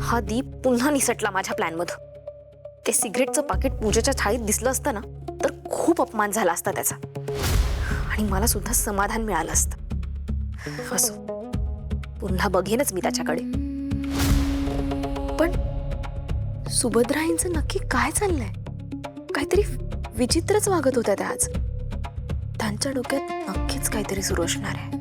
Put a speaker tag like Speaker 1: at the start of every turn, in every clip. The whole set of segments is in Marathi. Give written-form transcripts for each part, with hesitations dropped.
Speaker 1: हा दीप पुन्हा निसटला माझ्या प्लॅन मध्ये. ते सिगरेटचं पाकिट पूजेच्या थाळीत दिसलं असतं ना तर खूप अपमान झाला असता त्याचा आणि मला सुद्धा समाधान मिळालं असतं. असो, पुन्हा बघेनच मी त्याच्याकडे. पण सुभद्राईंचं नक्की काय चाललंय? काहीतरी विचित्रच वागत होत्या त्या आज. त्यांच्या डोक्यात नक्कीच काहीतरी सुरू असणार आहे.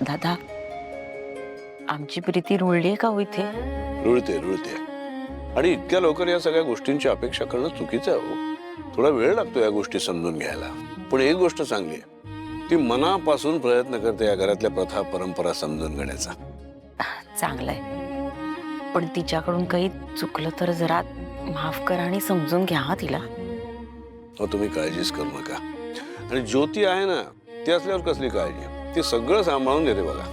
Speaker 2: दादा, आमची प्रीती रुळली का हो इथे?
Speaker 3: रुळते रुळते. आणि इतक्या लवकर या सगळ्या गोष्टींची अपेक्षा करणं चुकीचं आहे हो. थोडा वेळ लागतो या गोष्टी समजून घ्यायला. पण एक गोष्ट चांगली आहे, ती मनापासून प्रयत्न करते या घरातल्या प्रथा परंपरा समजून घेण्याचा.
Speaker 2: चांगलंय, पण तिच्याकडून काही चुकलं तर जरा माफ करा आणि समजून घ्या हा तिला.
Speaker 3: हो, तुम्ही काळजीच करू नका. आणि ज्योती आहे ना, ती असल्यावर कसली काळजी? ती सगळं सांभाळून घेते बघा.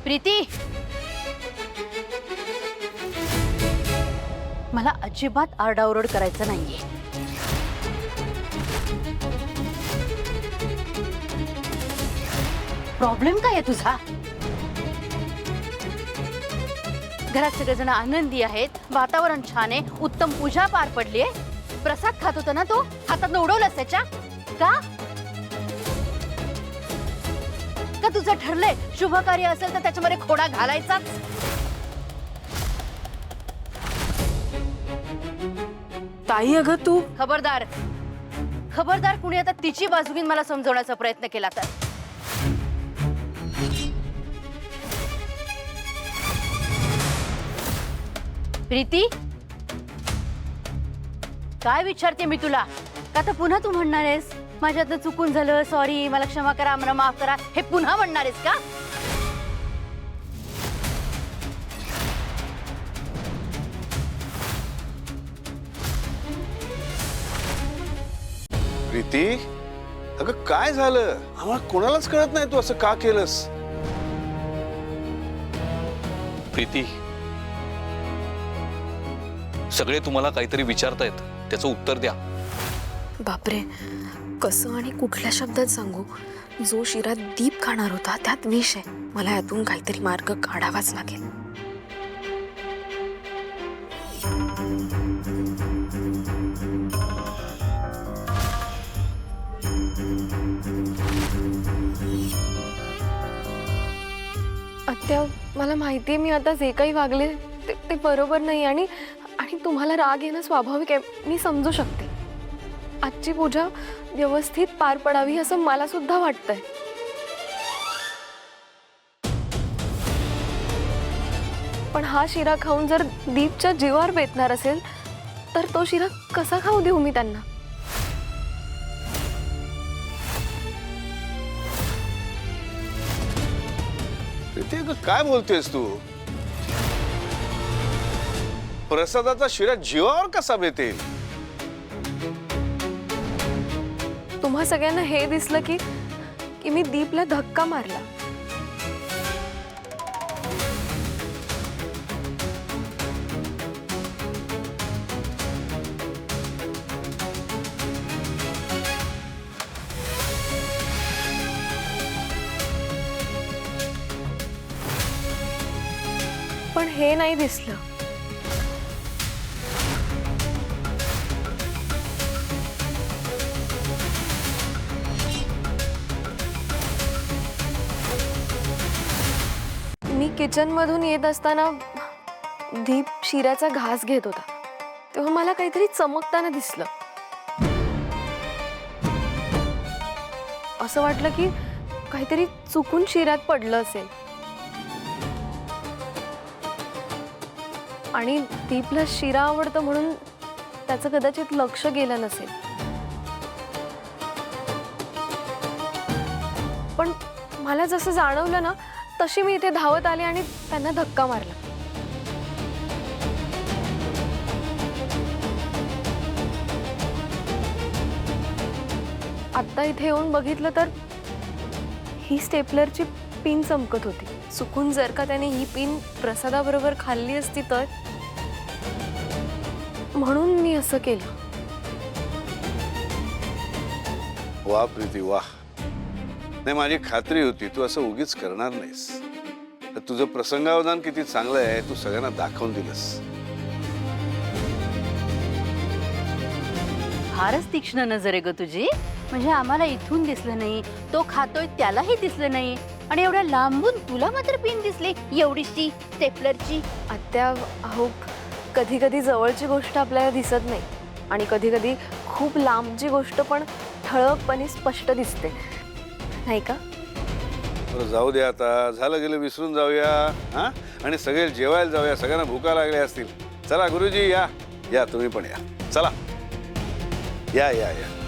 Speaker 4: प्रीती, मला अजिबात आरडाओरड करायचं नाहीये. प्रॉब्लेम काय आहे तुझा? घरात सगळेजण आनंदी आहेत, वातावरण छान आहे, उत्तम पूजा पार पडली आहे. प्रसाद खात होता ना तो, हातात उडवलंस त्याच्या का? का तुझं ठरलंय शुभ कार्य असेल तर त्याच्यामध्ये खोडा घालायचाच?
Speaker 1: ताई अगं तू
Speaker 4: खबरदार, खबरदार, कुणी आता तिची बाजू घेऊन मला समजवण्याचा प्रयत्न केला तर. प्रीती, काय विचारते मी तुला? का तर पुन्हा तू म्हणणार आहेस माझ्यातनं चुकून झालं, सॉरी, मला क्षमा करा, मला माफ करा, हे पुन्हा म्हणणार आहेस का?
Speaker 3: प्रीती, अगं काय झालं? आम्हाला कोणालाच कळत नाही तू असं का केलंस.
Speaker 5: प्रीती, सगळे तुम्हाला काहीतरी विचारतायत, त्याचं उत्तर द्या.
Speaker 1: बापरे, कसं आणि कुठल्या शब्दात सांगू? जो शिरात दीप खाणार होता त्यात विष आहे. मला यातून काहीतरी मार्ग काढावाच लागेल.
Speaker 6: आत्या, मला माहिती आहे मी आता जे काही वागले ते बरोबर नाही आणि आणि तुम्हाला राग येणं स्वाभाविक आहे, मी समजू शकते. आजची पूजा व्यवस्थित पार पडावी असं मला सुद्धा वाटतंय. पण हा शिरा खाऊन जर दीपच्या जीवावर बेतणार असेल तर तो शिरा कसा खाऊ देऊ मी त्यांना?
Speaker 3: प्रीती, अगं काय बोलतेस तू? प्रसादाचा शिरा जीवावर कसा बेतेल?
Speaker 6: तुम्हा सगळ्यांना हे दिसलं की मी दीपला धक्का मारला. पण हे नाही दिसलं. मी किचन मधून येत असताना दीप शिऱ्याचा घास घेत होता, तेव्हा मला काहीतरी चमकताना दिसलं. असं वाटलं की काहीतरी चुकून शिऱ्यात पडलं असेल आणि दीपला शिरा आवडतं म्हणून त्याचं कदाचित लक्ष गेलं नसेल. पण मला जसं जाणवलं ना तशी मी इथे धावत आले आणि त्यांना धक्का मारला. आत्ता इथे येऊन बघितलं तर ही स्टेपलरची पिन चमकत होती. चुकून जर का त्याने ही पिन प्रसादाबरोबर खाल्ली असती तर, म्हणून मी असं केलं.
Speaker 3: वा प्रीती वा. नाही, माझी खात्री होती तू असं उगीच करणार नाहीस. तुझं प्रसंगावधान किती चांगलं आहे तू सगळ्यांना दाखवून दिलंस.
Speaker 4: फारच तीक्ष्ण नजर आहे ग तुझी. म्हणजे आम्हाला इथून दिसलं नाही, तो खातोय त्यालाही दिसलं नाही, आणि एवढ्या लांबून तुला मात्र पिन दिसली एवढीशी स्टेपलरची.
Speaker 6: आत्या, अहो कधी कधी जवळची गोष्ट आपल्याला दिसत नाही आणि कधी कधी खूप लांबची गोष्ट पण ठळकपणे स्पष्ट दिसते, नाही का?
Speaker 3: बरं जाऊ दे, आता झालं गेलं विसरून जाऊया. हा, आणि सगळे जेवायला जाऊया. सगळ्यांना भुका लागल्या असतील. चला गुरुजी, या या तुम्ही पण या. चला या या या.